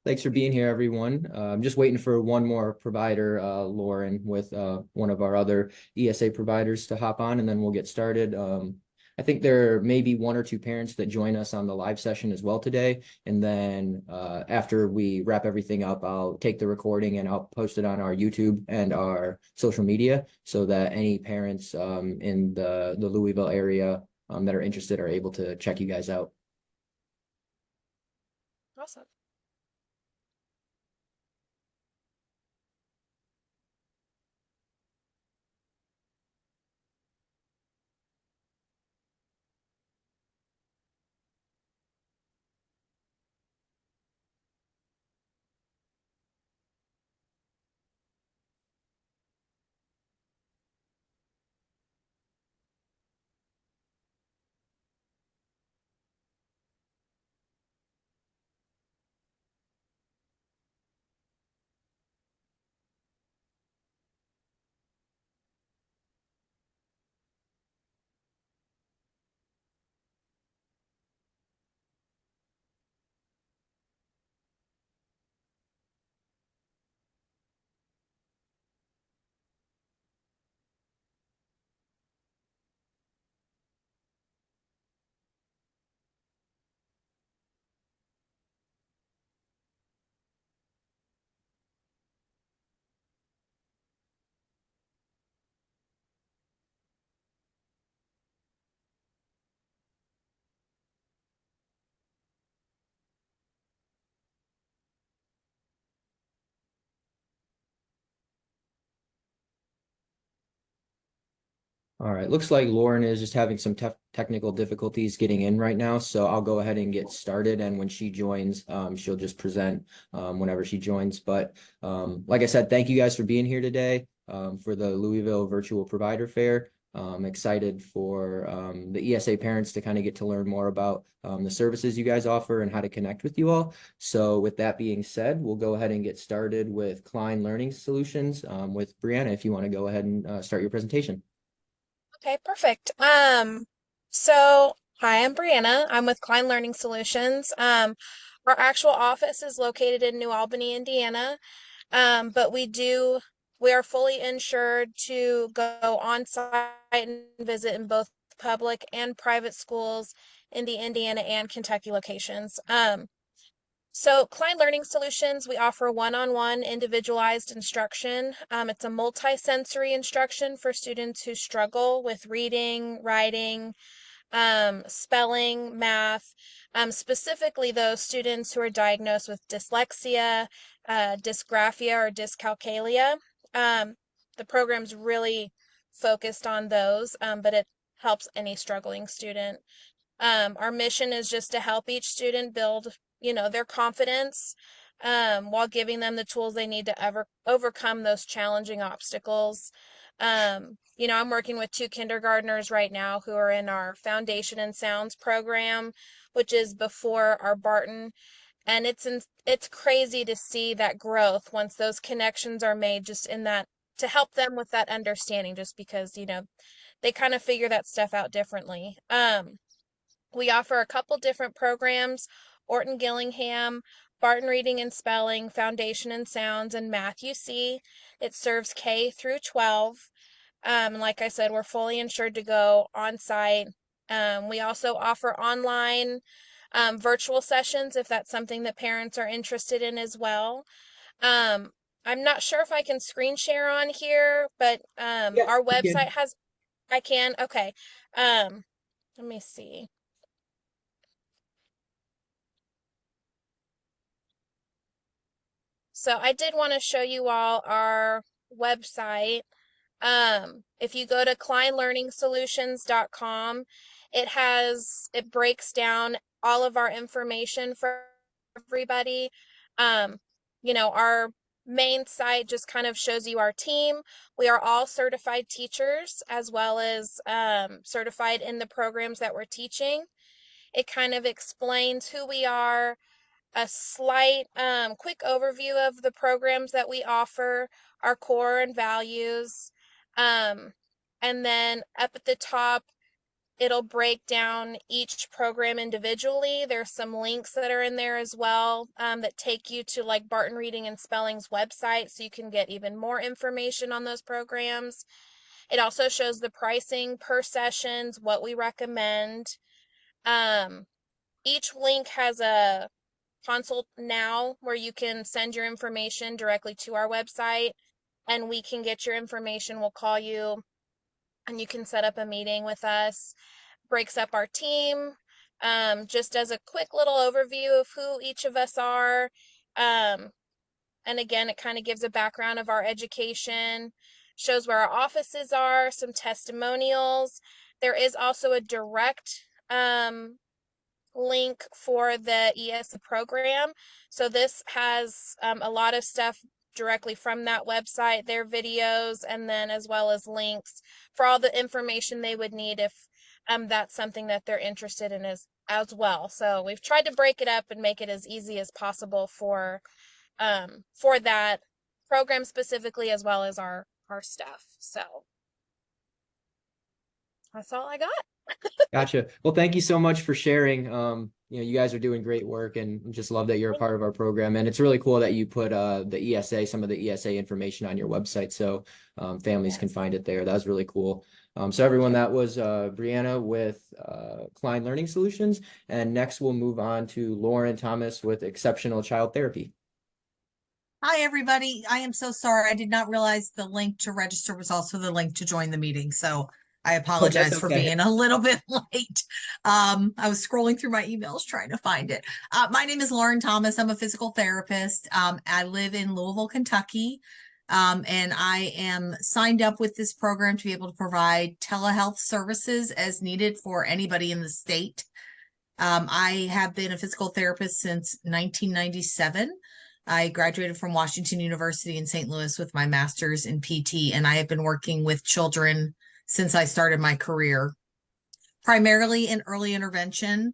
Thanks for being here, everyone. I'm just waiting for one more provider, Lauren, with one of our other ESA providers to hop on, and then we'll get started. I think there may be one or two parents that join us on the live session as well today. And then after we wrap everything up, I'll take the recording and I'll post it on our YouTube and our social media so that any parents in the Louisville area that are interested are able to check you guys out. Awesome. All right, looks like Lauren is just having some technical difficulties getting in right now, so I'll go ahead and get started. And when she joins, she'll just present whenever she joins. But like I said, thank you guys for being here today for the Louisville Virtual Provider Fair. I'm excited for the ESA parents to kind of get to learn more about the services you guys offer and how to connect with you all. So with that being said, we'll go ahead and get started with Klein Learning Solutions with Brianna, if you want to go ahead and start your presentation. Okay, perfect. So hi, I'm Brianna. I'm with Klein Learning Solutions. Our actual office is located in New Albany, Indiana. But we are fully insured to go on site and visit in both public and private schools in the Indiana and Kentucky locations. So Klein Learning Solutions, we offer one-on-one individualized instruction. It's a multi-sensory instruction for students who struggle with reading, writing, spelling, math, specifically those students who are diagnosed with dyslexia, dysgraphia, or dyscalculia. The program's really focused on those, but it helps any struggling student. Our mission is just to help each student build, their confidence, while giving them the tools they need to overcome those challenging obstacles. I'm working with two kindergartners right now who are in our Foundation and Sounds program, which is before our Barton. And it's crazy to see that growth once those connections are made just in that to help them with that understanding, just because, they kind of figure that stuff out differently. We offer a couple different programs: Orton Gillingham, Barton Reading and Spelling, Foundation and Sounds, and Math UC. It serves K through 12. Like I said, we're fully insured to go on site. We also offer online virtual sessions if that's something that parents are interested in as well. Um, I'm not sure if I can screen share on here, but Yeah, our you website can. has, I can, okay. Um, Let me see. So I did want to show you all our website. If you go to kleinlearningsolutions.com, it breaks down all of our information for everybody. Um, our main site just kind of shows you our team. We are all certified teachers as well as certified in the programs that we're teaching. It kind of explains who we are, a slight quick overview of the programs that we offer, our core and values. Um, and then up at the top, it'll break down each program individually. There's some links that are in there as well, that take you to like Barton Reading and Spelling's website, so you can get even more information on those programs. It also shows the pricing per sessions, what we recommend. Each link has a consult now where you can send your information directly to our website, and we can get your information. We'll call you and you can set up a meeting with us. Breaks up our team, just as a quick little overview of who each of us are. Um, and again, it kind of gives a background of our education, shows where our offices are, some testimonials. There is also a direct link for the ESA program. So this has a lot of stuff directly from that website, their videos, and then as well as links for all the information they would need if that's something that they're interested in as well. So we've tried to break it up and make it as easy as possible for that program specifically, as well as our stuff. So that's all I got. Gotcha. Well, thank you so much for sharing. You guys are doing great work, and just love that you're a part of our program. And it's really cool that you put some of the ESA information on your website, so families can find it there. That was really cool. So everyone, that was Brianna with Klein Learning Solutions. And next we'll move on to Lauren Thomas with Exceptional Child Therapy. Hi, everybody. I am so sorry. I did not realize the link to register was also the link to join the meeting. So I apologize for being a little bit late. I was scrolling through my emails trying to find it. My name is Lauren Thomas. I'm a physical therapist. I live in Louisville, Kentucky. And I am signed up with this program to be able to provide telehealth services as needed for anybody in the state. I have been a physical therapist since 1997. I graduated from Washington University in St. Louis with my master's in PT, and I have been working with children since I started my career, primarily in early intervention,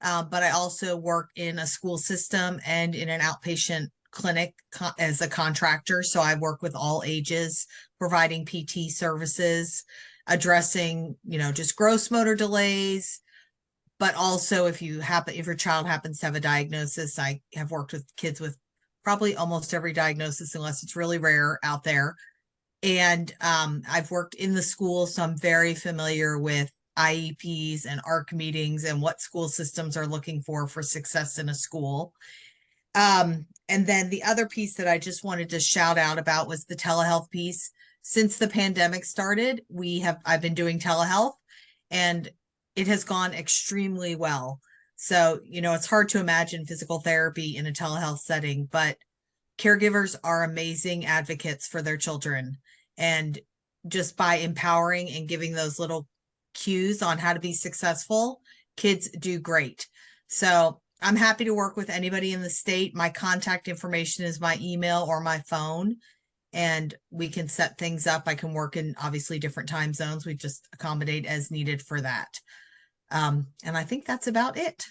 but I also work in a school system and in an outpatient clinic as a contractor. So I work with all ages, providing PT services, addressing, just gross motor delays. But also if your child happens to have a diagnosis, I have worked with kids with probably almost every diagnosis, unless it's really rare out there. And I've worked in the school, so I'm very familiar with IEPs and ARC meetings and what school systems are looking for success in a school. And then the other piece that I just wanted to shout out about was the telehealth piece. Since the pandemic started, I've been doing telehealth, and it has gone extremely well. So, it's hard to imagine physical therapy in a telehealth setting, but caregivers are amazing advocates for their children. And just by empowering and giving those little cues on how to be successful, kids do great. So I'm happy to work with anybody in the state. My contact information is my email or my phone, and we can set things up. I can work in obviously different time zones. We just accommodate as needed for that. And I think that's about it.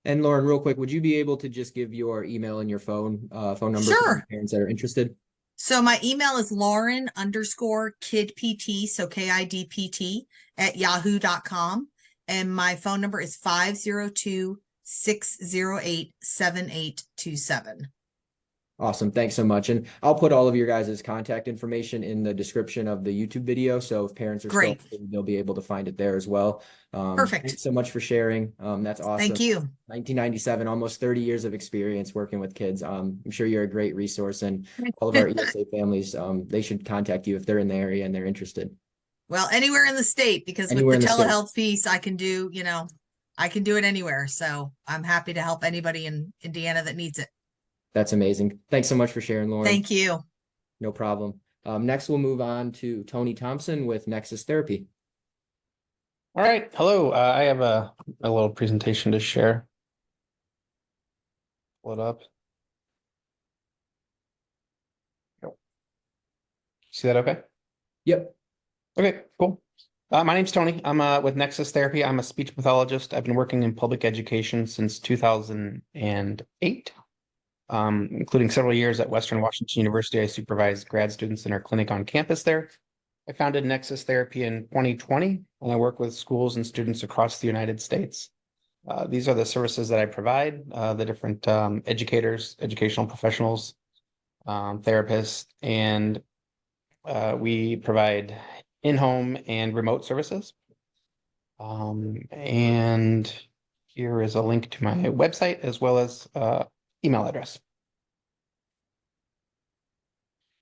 And Lauren, real quick, would you be able to just give your email and your phone number Sure. for parents that are interested? So my email is Lauren_KidPT, so KIDPT @yahoo.com. And my phone number is 502-608-7827. Awesome. Thanks so much. And I'll put all of your guys' contact information in the description of the YouTube video. So if parents are Great, they'll be able to find it there as well. Perfect. Thanks so much for sharing. That's awesome. Thank you. 1997, almost 30 years of experience working with kids. I'm sure you're a great resource, and all of our ESA families, they should contact you if they're in the area and they're interested. Well, anywhere in the state, because with the telehealth piece, I can do, I can do it anywhere. So I'm happy to help anybody in Indiana that needs it. That's amazing. Thanks so much for sharing, Lauren. Thank you. No problem. Next, we'll move on to Tony Thompson with Nexus Therapy. All right. Hello. I have a little presentation to share. Pull it up. See that okay? Yep. Okay, cool. My name's Tony. I'm with Nexus Therapy. I'm a speech pathologist. I've been working in public education since 2008. Including several years at Western Washington University. I supervise grad students in our clinic on campus there. I founded Nexus Therapy in 2020 and I work with schools and students across the United States. These are the services that I provide, the different educators, educational professionals, therapists, and we provide in-home and remote services. And here is a link to my website as well as email address.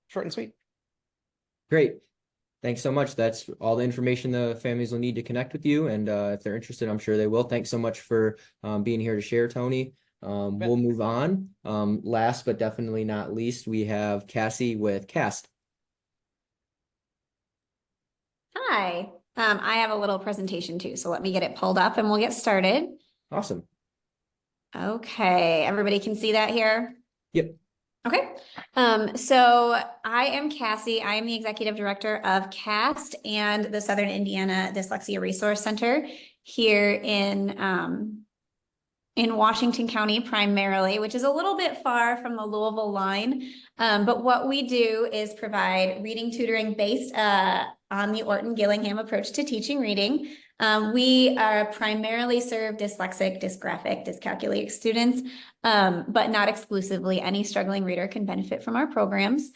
Short and sweet. Great. Thanks so much. That's all the information the families will need to connect with you. And if they're interested, I'm sure they will. Thanks so much for being here to share, Tony. We'll move on. Last but definitely not least, we have Cassie with CAST. Hi, I have a little presentation too, so let me get it pulled up and we'll get started. Awesome. Okay, everybody can see that here? Yep. Okay, so I am Cassie. I am the executive director of CAST and the Southern Indiana Dyslexia Resource Center here in Washington County primarily, which is a little bit far from the Louisville line. But what we do is provide reading tutoring based on the Orton-Gillingham approach to teaching reading. We primarily serve dyslexic, dysgraphic, dyscalculic students, but not exclusively. Any struggling reader can benefit from our programs.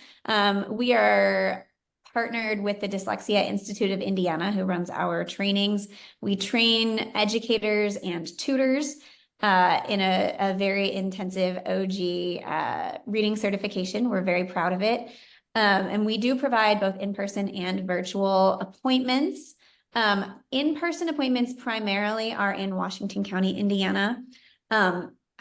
We are partnered with the Dyslexia Institute of Indiana, who runs our trainings. We train educators and tutors in a very intensive OG reading certification. We're very proud of it. And we do provide both in-person and virtual appointments. In-person appointments primarily are in Washington County, Indiana.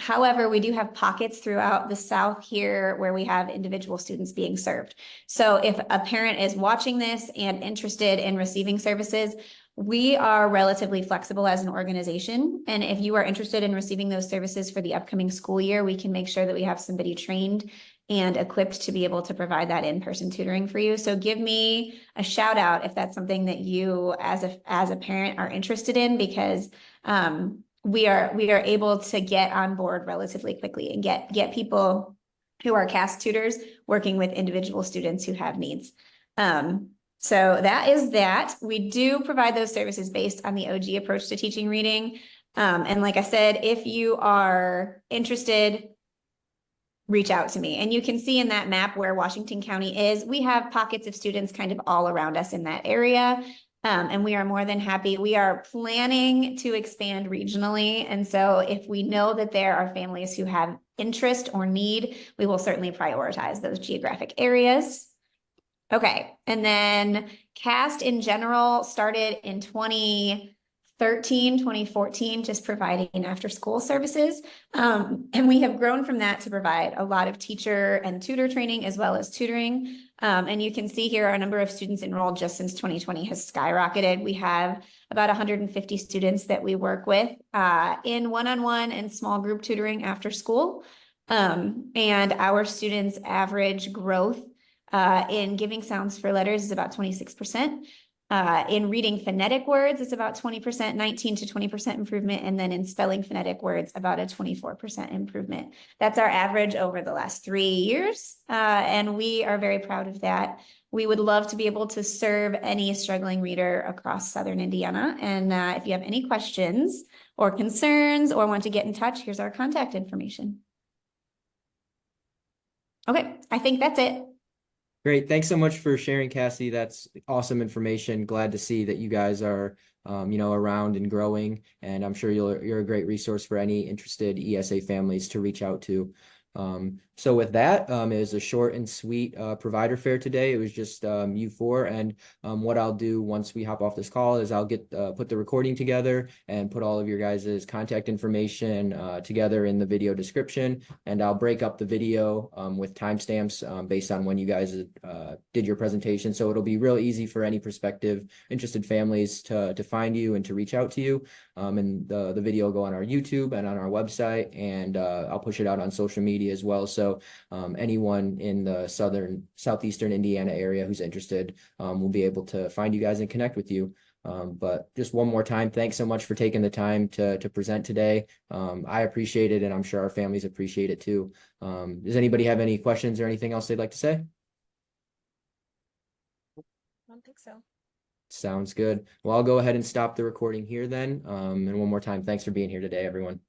However, we do have pockets throughout the South here where we have individual students being served. So if a parent is watching this and interested in receiving services, we are relatively flexible as an organization. And if you are interested in receiving those services for the upcoming school year, we can make sure that we have somebody trained and equipped to be able to provide that in-person tutoring for you. So give me a shout out if that's something that you as a parent are interested in, because we are able to get on board relatively quickly and get people who are CAST tutors working with individual students who have needs. So that is that. We do provide those services based on the OG approach to teaching reading. And like I said, if you are interested, reach out to me. And you can see in that map where Washington County is. We have pockets of students kind of all around us in that area. And we are more than happy. We are planning to expand regionally. And so if we know that there are families who have interest or need, we will certainly prioritize those geographic areas. Okay, and then CAST in general started in 2013, 2014, just providing after school services. And we have grown from that to provide a lot of teacher and tutor training as well as tutoring. And you can see here our number of students enrolled just since 2020 has skyrocketed. We have about 150 students that we work with in one-on-one and small group tutoring after school. And our students' average growth in giving sounds for letters is about 26%. In reading phonetic words, it's about 20%, 19 to 20% improvement. And then in spelling phonetic words, about a 24% improvement. That's our average over the last 3 years. And we are very proud of that. We would love to be able to serve any struggling reader across Southern Indiana. And if you have any questions or concerns or want to get in touch, here's our contact information. Okay, I think that's it. Great. Thanks so much for sharing, Cassie. That's awesome information. Glad to see that you guys are, around and growing. And I'm sure you're a great resource for any interested ESA families to reach out to. So with that, it was a short and sweet provider fair today. It was just you four. And what I'll do once we hop off this call is I'll get put the recording together and put all of your guys' contact information together in the video description. And I'll break up the video with timestamps based on when you guys did your presentation. So it'll be real easy for any prospective interested families to find you and to reach out to you. And the video will go on our YouTube and on our website, and I'll push it out on social media as well. So anyone in the southeastern Indiana area who's interested will be able to find you guys and connect with you. But just one more time, thanks so much for taking the time to present today. I appreciate it, and I'm sure our families appreciate it too. Does anybody have any questions or anything else they'd like to say? I don't think so. Sounds good. Well, I'll go ahead and stop the recording here then. And one more time, thanks for being here today, everyone.